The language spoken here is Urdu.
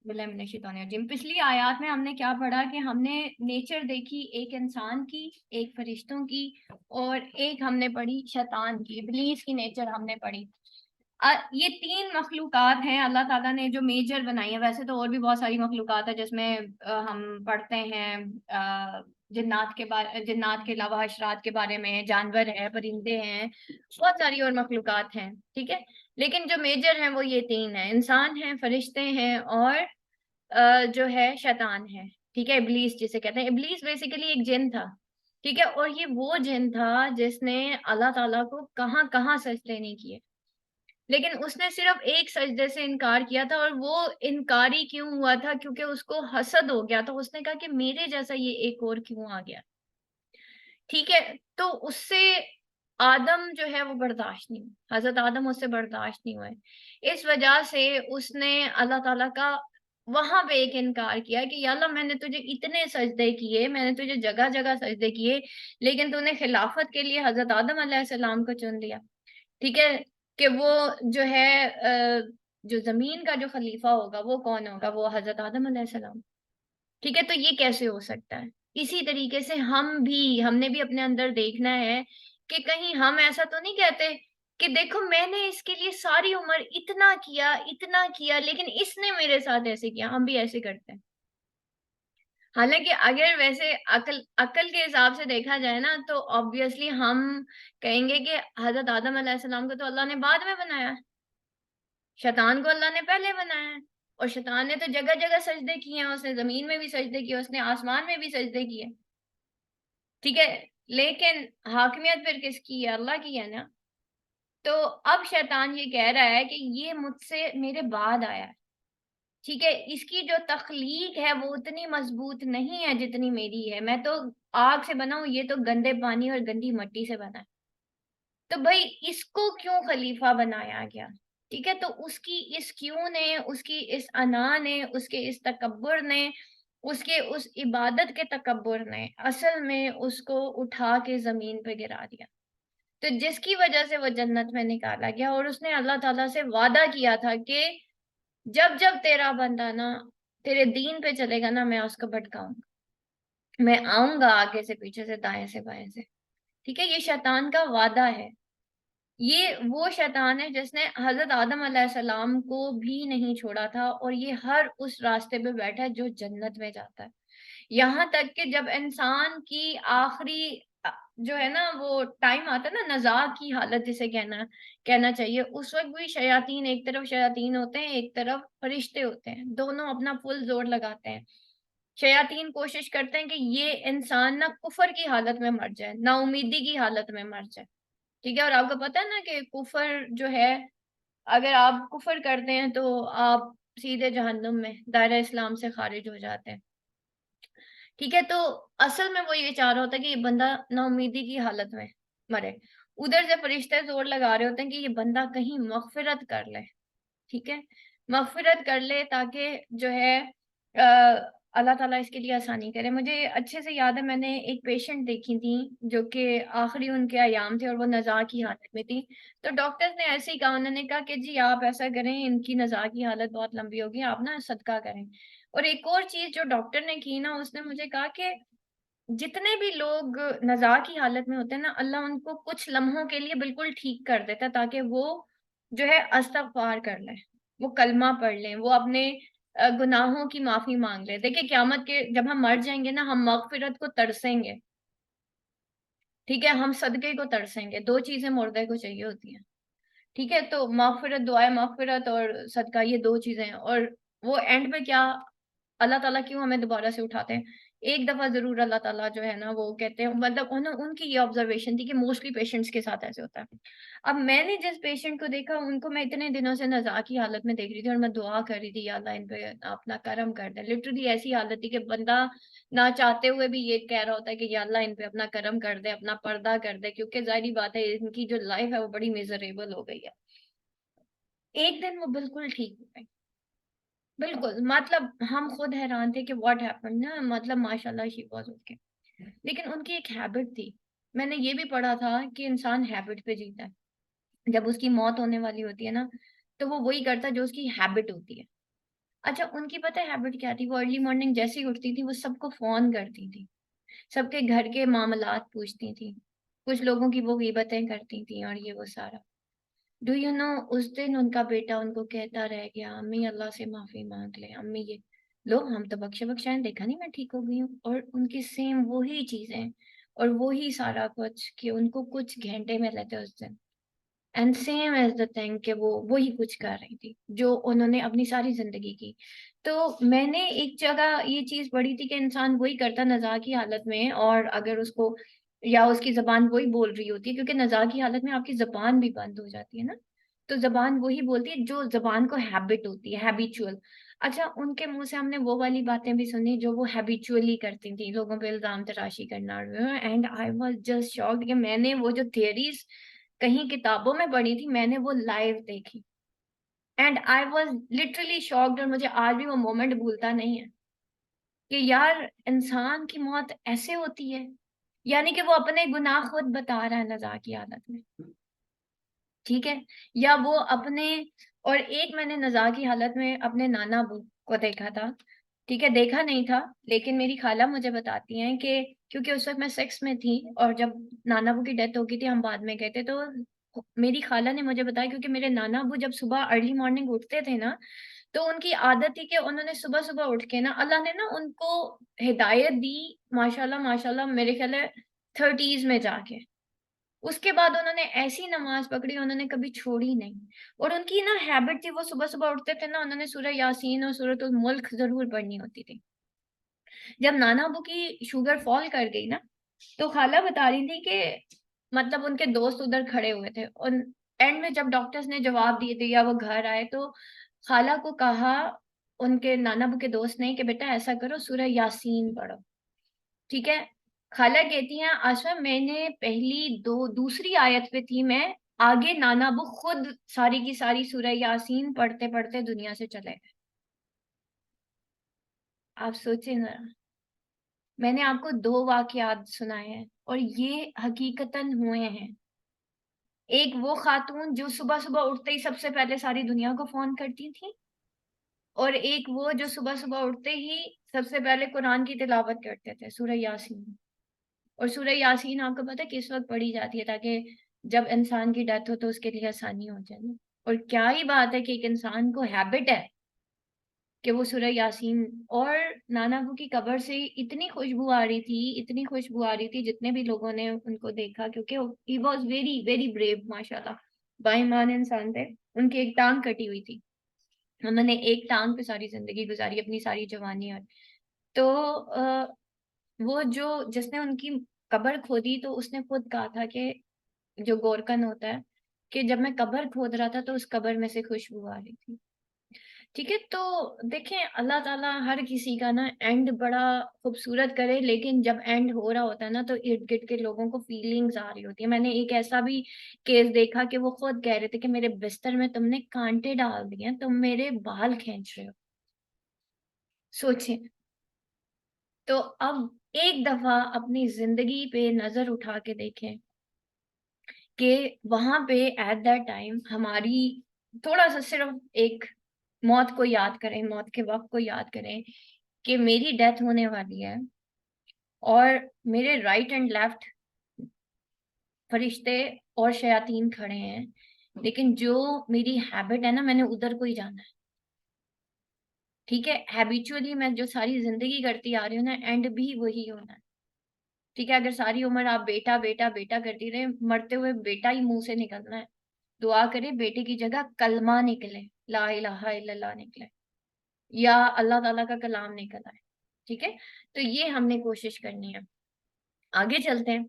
باللہ من الشیطان الرجیم۔ پچھلی آیات میں ہم نے کیا پڑھا کہ ہم نے نیچر دیکھی، ایک انسان کی، ایک فرشتوں کی، اور ایک ہم نے پڑھی شیطان کی، ابلیس کی نیچر ہم نے پڑھی۔ یہ تین مخلوقات ہیں اللہ تعالیٰ نے جو میجر بنائی ہیں۔ ویسے تو اور بھی بہت ساری مخلوقات ہیں جس میں ہم پڑھتے ہیں جنات کے علاوہ حشرات کے بارے میں، جانور ہیں، پرندے ہیں، بہت ساری اور مخلوقات ہیں، ٹھیک ہے۔ لیکن جو میجر ہیں وہ یہ تین ہیں، انسان ہیں، فرشتے ہیں، اور جو ہے شیطان ہے، ٹھیک ہے، ابلیس جسے کہتے ہیں۔ ابلیس بیسیکلی ایک جن تھا، ٹھیک ہے، اور یہ وہ جن تھا جس نے اللہ تعالیٰ کو کہاں کہاں سجدے نہیں کیے، لیکن اس نے صرف ایک سجدے سے انکار کیا تھا، اور وہ انکاری کیوں ہوا تھا؟ کیونکہ اس کو حسد ہو گیا تھا۔ اس نے کہا کہ میرے جیسا یہ ایک اور کیوں آ گیا، ٹھیک ہے۔ تو اس سے آدم جو ہے وہ برداشت نہیں ہوئے، حضرت آدم اس سے برداشت نہیں ہوئے۔ اس وجہ سے اس نے اللہ تعالیٰ کا وہاں پہ ایک انکار کیا کہ یا اللہ میں نے تجھے اتنے سجدے کیے، میں نے تجھے جگہ جگہ سجدے کیے، لیکن تو نے خلافت کے لیے حضرت آدم علیہ السلام کو چن لیا، ٹھیک ہے، کہ وہ جو ہے جو زمین کا جو خلیفہ ہوگا وہ کون ہوگا؟ وہ حضرت آدم علیہ السلام، ٹھیک ہے۔ تو یہ کیسے ہو سکتا ہے؟ اسی طریقے سے ہم نے بھی اپنے اندر دیکھنا ہے کہ کہیں ہم ایسا تو نہیں کہتے کہ دیکھو میں نے اس کے لیے ساری عمر اتنا کیا لیکن اس نے میرے ساتھ ایسے کیا۔ ہم بھی ایسے کرتے ہیں، حالانکہ اگر ویسے عقل کے حساب سے دیکھا جائے نا تو obviously ہم کہیں گے کہ حضرت آدم علیہ السلام کو تو اللہ نے بعد میں بنایا، شیطان کو اللہ نے پہلے بنایا ہے، اور شیطان نے تو جگہ جگہ سجدے کیے ہیں، اس نے زمین میں بھی سجدے کیے، اس نے آسمان میں بھی سجدے کیے، ٹھیک ہے، لیکن حاکمیت پھر کس کی ہے؟ اللہ کی ہے نا۔ تو اب شیطان یہ کہہ رہا ہے کہ یہ مجھ سے میرے بعد آیا ہے، ٹھیک ہے، اس کی جو تخلیق ہے وہ اتنی مضبوط نہیں ہے جتنی میری ہے، میں تو آگ سے بنا ہوں، یہ تو گندے پانی اور گندی مٹی سے بنا ہے، تو بھائی اس کو کیوں خلیفہ بنایا گیا؟ ٹھیک ہے، تو اس کی اس کیوں نے، اس کی اس انا نے، اس کے اس تکبر نے، اس کے اس عبادت کے تکبر نے اصل میں اس کو اٹھا کے زمین پہ گرا دیا۔ تو جس کی وجہ سے وہ جنت میں نکالا گیا، اور اس نے اللہ تعالیٰ سے وعدہ کیا تھا کہ جب جب تیرا بندہ نا تیرے دین پہ چلے گا نا میں اس کو بھٹکاؤں گا، میں آؤں گا آگے سے، پیچھے سے، دائیں سے، بائیں سے، ٹھیک ہے۔ یہ شیطان کا وعدہ ہے، یہ وہ شیطان ہے جس نے حضرت آدم علیہ السلام کو بھی نہیں چھوڑا تھا، اور یہ ہر اس راستے پہ بیٹھا ہے جو جنت میں جاتا ہے، یہاں تک کہ جب انسان کی آخری جو ہے نا وہ ٹائم آتا ہے نا، نزاع کی حالت جسے کہنا چاہیے، اس وقت بھی شیاطین، ایک طرف شیاطین ہوتے ہیں، ایک طرف فرشتے ہوتے ہیں، دونوں اپنا فل زور لگاتے ہیں۔ شیاطین کوشش کرتے ہیں کہ یہ انسان نہ کفر کی حالت میں مر جائے، نا امیدی کی حالت میں مر جائے، ٹھیک ہے۔ اور آپ کو پتہ ہے نا کہ کفر جو ہے، اگر آپ کفر کرتے ہیں تو آپ سیدھے جہنم میں دائرہ اسلام سے خارج ہو جاتے ہیں، ٹھیک ہے۔ تو اصل میں وہ یہ چاہ رہا ہوتا ہے کہ یہ بندہ نا امیدی کی حالت میں مرے، ادھر سے فرشتے زور لگا رہے ہوتے ہیں کہ یہ بندہ کہیں مغفرت کر لے، ٹھیک ہے، مغفرت کر لے تاکہ جو ہے اللہ تعالیٰ اس کے لیے آسانی کرے۔ مجھے اچھے سے یاد ہے میں نے ایک پیشنٹ دیکھی تھی جو کہ آخری ان کے ایام تھے اور وہ نزاع کی حالت میں تھی، تو ڈاکٹرز نے ایسے ہی کہا، انہوں نے کہا کہ جی آپ ایسا کریں، ان کی نزاع کی حالت بہت لمبی ہوگی، آپ نا صدقہ کریں۔ اور ایک اور چیز جو ڈاکٹر نے کی نا، اس نے مجھے کہا کہ جتنے بھی لوگ نزاع کی حالت میں ہوتے ہیں نا، اللہ ان کو کچھ لمحوں کے لیے بالکل ٹھیک کر دیتا ہے تاکہ وہ جو ہے استغفار کر لیں، وہ کلمہ پڑھ لیں، وہ اپنے گناہوں کی معافی مانگ لیں۔ دیکھیں قیامت کے جب ہم مر جائیں گے نا، ہم مغفرت کو ترسیں گے، ٹھیک ہے، ہم صدقے کو ترسیں گے، دو چیزیں مردے کو چاہیے ہوتی ہیں، ٹھیک ہے۔ تو مغفرت، دعائے مغفرت اور صدقہ، یہ دو چیزیں ہیں، اور وہ اینڈ پہ کیا اللہ تعالیٰ کیوں ہمیں دوبارہ سے اٹھاتے ہیں؟ ایک دفعہ ضرور اللہ تعالیٰ جو ہے نا وہ کہتے ہیں، مطلب ان کی یہ آبزرویشن تھی کہ موسٹلی پیشنٹس کے ساتھ ایسے ہوتا ہے۔ اب میں نے جس پیشنٹ کو دیکھا ان کو میں اتنے دنوں سے نزاع کی حالت میں دیکھ رہی تھی، اور میں دعا کر رہی تھی یا اللہ ان پہ اپنا کرم کر دے، لٹرلی ایسی حالت تھی کہ بندہ نہ چاہتے ہوئے بھی یہ کہہ رہا ہوتا ہے کہ یا اللہ ان پہ اپنا کرم کر دے، اپنا پردہ کر دے، کیونکہ ظاہری بات ہے ان کی جو لائف ہے وہ بڑی میزریبل ہو گئی ہے۔ ایک دن وہ بالکل ٹھیک ہو گئی، بالکل، مطلب ہم خود حیران تھے کہ واٹ ہیپن نا، مطلب ماشاءاللہ شی واز اوکے، لیکن ان کی ایک ہیبٹ تھی، میں نے یہ بھی پڑھا تھا کہ انسان ہیبٹ پہ جیتا ہے، جب اس کی موت ہونے والی ہوتی ہے نا تو وہ وہی کرتا ہے جو اس کی ہیبٹ ہوتی ہے، اچھا ان کی پتہ ہے ہیبٹ کیا تھی؟ وہ ارلی مارننگ جیسے ہی اٹھتی تھی وہ سب کو فون کرتی تھی، سب کے گھر کے معاملات پوچھتی تھی، کچھ لوگوں کی وہ غیبتیں کرتی تھیں اور یہ وہ سارا. ڈو یو نو اس دن ان کا بیٹا ان کو کہتا رہ گیا امی اللہ سے معافی مانگ لے، امی یہ لو ہم تو بخشے بخشائیں، دیکھا نہیں میں ٹھیک ہو گئی ہوں. اور ان کی سیم وہی چیزیں اور وہی سارا کچھ کہ ان کو کچھ گھنٹے میں لیتے اس دن. And same as the thing کہ وہ وہی کچھ کر رہی تھی جو انہوں نے اپنی ساری زندگی کی. تو میں نے ایک جگہ یہ چیز پڑھی تھی کہ انسان وہی کرتا نزاع کی حالت میں، اور اگر اس کو یا اس کی زبان وہی بول رہی ہوتی ہے، کیونکہ نزاع کی حالت میں آپ کی زبان بھی بند ہو جاتی ہے نا، تو زبان وہی بولتی ہے جو زبان کو ہیبٹ ہوتی ہے، ہیبیچول. اچھا ان کے منہ سے ہم نے وہ والی باتیں بھی سنی جو وہ ہیبیچولی کرتی تھی، لوگوں پہ الزام تراشی کرنا. And I was just shocked کہ میں نے وہ جو تھیئریز کہیں کتابوں میں پڑھی تھی میں نے وہ لائیو دیکھی. And I was literally shocked, اور مجھے آج بھی وہ مومنٹ بھولتا نہیں ہے کہ یار انسان کی موت ایسے ہوتی ہے. یعنی کہ وہ اپنے گناہ خود بتا رہا ہے نزاع کی حالت میں، ٹھیک ہے، یا وہ اپنے. اور ایک میں نے نزاع کی حالت میں اپنے نانا ابو کو دیکھا تھا، ٹھیک ہے، دیکھا نہیں تھا لیکن میری خالہ مجھے بتاتی ہیں کہ کیونکہ اس وقت میں 6 میں تھی اور جب نانا ابو کی ڈیتھ ہو گئی تھی ہم بعد میں گئے تھے، تو میری خالہ نے مجھے بتایا کیونکہ میرے نانا ابو جب صبح ارلی مارننگ اٹھتے تھے نا تو ان کی عادت تھی کہ انہوں نے صبح صبح اٹھ کے نا اللہ نے نا ان کو ہدایت دی، ماشاءاللہ ماشاءاللہ، میرے خیال ہے 30s میں جا کے. اس کے بعد انہوں نے ایسی نماز پکڑی انہوں نے کبھی چھوڑی نہیں. اور ان کی نا ہیبٹ تھی وہ صبح صبح اٹھتے تھے نا انہوں نے سورہ یاسین اور سورۃ الملک ضرور پڑھنی ہوتی تھی. جب نانا ابو کی شوگر فال کر گئی نا تو خالہ بتا رہی تھی کہ مطلب ان کے دوست ادھر کھڑے ہوئے تھے اور اینڈ میں جب ڈاکٹرز نے جواب دیے تھے یا وہ گھر آئے تو خالہ کو کہا ان کے نانا ابو کے دوست نے کہ بیٹا ایسا کرو سورہ یاسین پڑھو، ٹھیک ہے. خالہ کہتی ہیں آسما میں نے پہلی دوسری آیت پہ تھی میں، آگے نانا ابو خود ساری کی ساری سورہ یاسین پڑھتے پڑھتے دنیا سے چلے گئے. آپ سوچیں ذرا، میں نے آپ کو 2 واقعات سنائے ہیں اور یہ حقیقتاً ہوئے ہیں. ایک وہ خاتون جو صبح صبح اٹھتے ہی سب سے پہلے ساری دنیا کو فون کرتی تھی، اور ایک وہ جو صبح صبح اٹھتے ہی سب سے پہلے قرآن کی تلاوت کرتے تھے سورہ یاسین. اور سورہ یاسین آپ کو پتہ ہے کس وقت پڑھی جاتی ہے تاکہ جب انسان کی ڈیتھ ہو تو اس کے لیے آسانی ہو جائے. اور کیا ہی بات ہے کہ ایک انسان کو ہیبٹ ہے کہ وہ سورہ یاسین. اور نانا ابو کی قبر سے اتنی خوشبو آ رہی تھی، اتنی خوشبو آ رہی تھی، جتنے بھی لوگوں نے ان کو دیکھا کیونکہ he was very very brave ماشاءاللہ، باایمان انسان تھے. ان کی ایک ٹانگ کٹی ہوئی تھی، انہوں نے ایک ٹانگ پہ ساری زندگی گزاری اپنی ساری جوانی. اور تو وہ جو جس نے ان کی قبر کھودی تو اس نے خود کہا تھا کہ جو گورکن ہوتا ہے کہ جب میں قبر کھود رہا تھا تو اس قبر میں سے خوشبو آ رہی تھی. ٹھیک ہے، تو دیکھیں اللہ تعالیٰ ہر کسی کا نا اینڈ بڑا خوبصورت کرے، لیکن جب اینڈ ہو رہا ہوتا ہے نا تو ارد گرد کے لوگوں کو فیلنگز آ رہی ہوتی ہے. میں نے ایک ایسا بھی کیس دیکھا کہ وہ خود کہہ رہے تھے کہ میرے بستر میں تم نے کانٹے ڈال دیے ہیں، تم میرے بال کھینچ رہے ہو. سوچیں. تو اب ایک دفعہ اپنی زندگی پہ نظر اٹھا کے دیکھیں کہ وہاں پہ ایٹ دیٹ ٹائم ہماری تھوڑا سا صرف ایک موت کو یاد کریں، موت کے وقت کو یاد کریں کہ میری ڈیتھ ہونے والی ہے اور میرے رائٹ اینڈ لیفٹ فرشتے اور شیاطین کھڑے ہیں، لیکن جو میری ہیبٹ ہے نا میں نے ادھر کو ہی جانا ہے. ٹھیک ہے، ہیبیچولی میں جو ساری زندگی کرتی آ رہی ہوں نا اینڈ بھی وہی ہونا ہے. ٹھیک ہے، اگر ساری عمر آپ بیٹا بیٹا بیٹا کرتی رہے مرتے ہوئے بیٹا ہی منہ سے نکلنا ہے. دعا کرے بیٹے کی جگہ کلمہ نکلے، لا الہ الا اللہ نکلے یا اللہ تعالیٰ کا کلام نکل آئے. ٹھیک ہے، تو یہ ہم نے کوشش کرنی ہے. آگے چلتے ہیں.